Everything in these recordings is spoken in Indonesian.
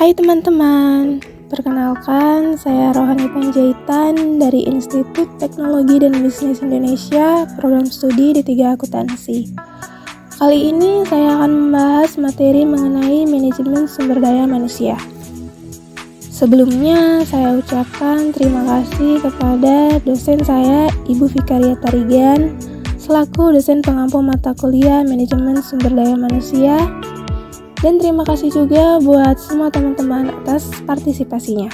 Hai teman-teman, perkenalkan saya Rohani Panjaitan dari Institut Teknologi dan Bisnis Indonesia, program studi D3 Akuntansi. Kali ini saya akan membahas materi mengenai manajemen sumber daya manusia. Sebelumnya saya ucapkan terima kasih kepada dosen saya, Ibu Vikaria Tarigan, selaku dosen pengampu mata kuliah manajemen sumber daya manusia. Dan terima kasih juga buat semua teman-teman atas partisipasinya.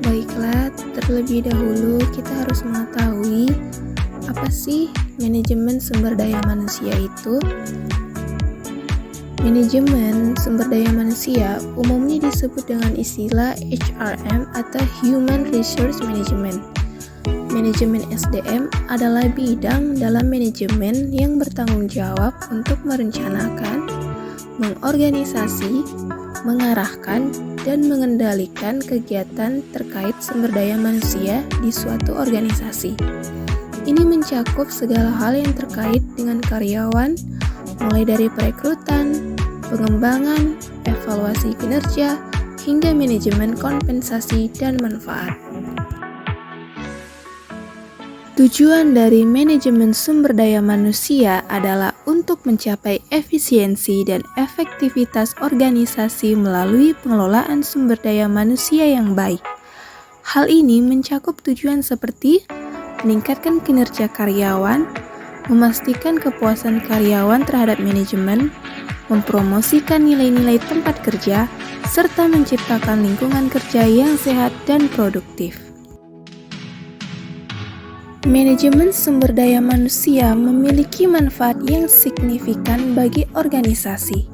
Baiklah, terlebih dahulu kita harus mengetahui apa sih manajemen sumber daya manusia itu? Manajemen sumber daya manusia umumnya disebut dengan istilah HRM atau Human Resource Management. Manajemen SDM adalah bidang dalam manajemen yang bertanggung jawab untuk merencanakan, mengorganisasi, mengarahkan, dan mengendalikan kegiatan terkait sumber daya manusia di suatu organisasi. Ini mencakup segala hal yang terkait dengan karyawan, mulai dari perekrutan, pengembangan, evaluasi kinerja, hingga manajemen kompensasi dan manfaat. Tujuan dari manajemen sumber daya manusia adalah untuk mencapai efisiensi dan efektivitas organisasi melalui pengelolaan sumber daya manusia yang baik. Hal ini mencakup tujuan seperti meningkatkan kinerja karyawan, memastikan kepuasan karyawan terhadap manajemen, mempromosikan nilai-nilai tempat kerja, serta menciptakan lingkungan kerja yang sehat dan produktif. Manajemen sumber daya manusia memiliki manfaat yang signifikan bagi organisasi.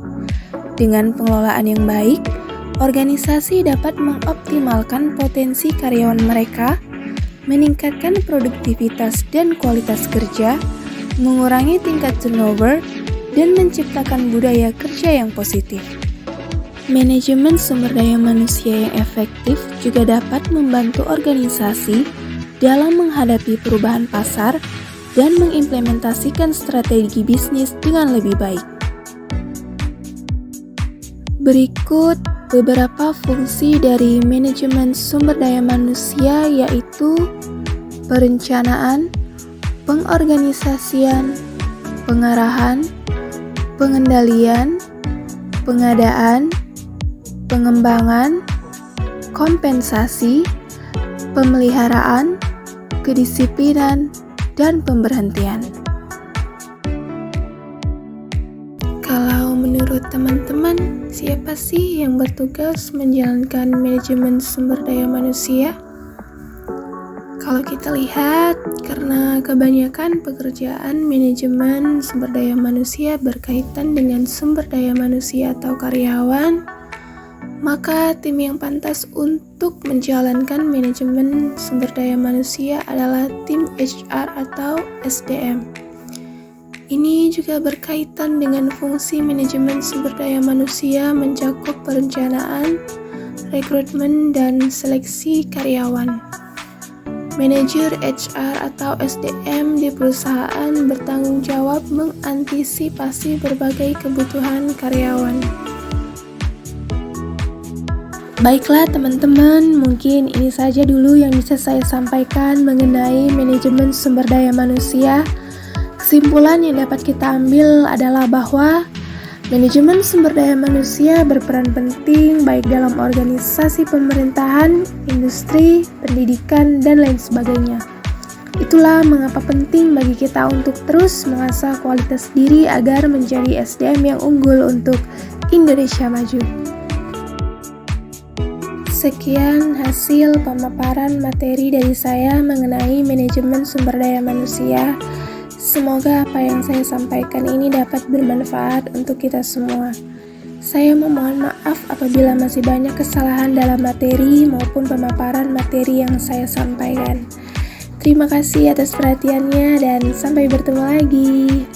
Dengan pengelolaan yang baik, organisasi dapat mengoptimalkan potensi karyawan mereka, meningkatkan produktivitas dan kualitas kerja, mengurangi tingkat turnover, dan menciptakan budaya kerja yang positif. Manajemen sumber daya manusia yang efektif juga dapat membantu organisasi dalam menghadapi perubahan pasar dan mengimplementasikan strategi bisnis dengan lebih baik. Berikut beberapa fungsi dari manajemen sumber daya manusia, yaitu perencanaan, pengorganisasian, pengarahan, pengendalian, pengadaan, pengembangan, kompensasi, pemeliharaan, kedisiplinan, dan pemberhentian. Kalau menurut teman-teman, siapa sih yang bertugas menjalankan manajemen sumber daya manusia? Kalau kita lihat, karena kebanyakan pekerjaan manajemen sumber daya manusia berkaitan dengan sumber daya manusia atau karyawan, maka tim yang pantas untuk menjalankan manajemen sumber daya manusia adalah tim HR atau SDM. Ini juga berkaitan dengan fungsi manajemen sumber daya manusia mencakup perencanaan, rekrutmen, dan seleksi karyawan. Manajer HR atau SDM di perusahaan bertanggung jawab mengantisipasi berbagai kebutuhan karyawan. Baiklah teman-teman, mungkin ini saja dulu yang bisa saya sampaikan mengenai manajemen sumber daya manusia. Kesimpulan yang dapat kita ambil adalah bahwa manajemen sumber daya manusia berperan penting baik dalam organisasi pemerintahan, industri, pendidikan, dan lain sebagainya. Itulah mengapa penting bagi kita untuk terus mengasah kualitas diri agar menjadi SDM yang unggul untuk Indonesia maju. Sekian hasil pemaparan materi dari saya mengenai manajemen sumber daya manusia. Semoga apa yang saya sampaikan ini dapat bermanfaat untuk kita semua. Saya memohon maaf apabila masih banyak kesalahan dalam materi maupun pemaparan materi yang saya sampaikan. Terima kasih atas perhatiannya dan sampai bertemu lagi.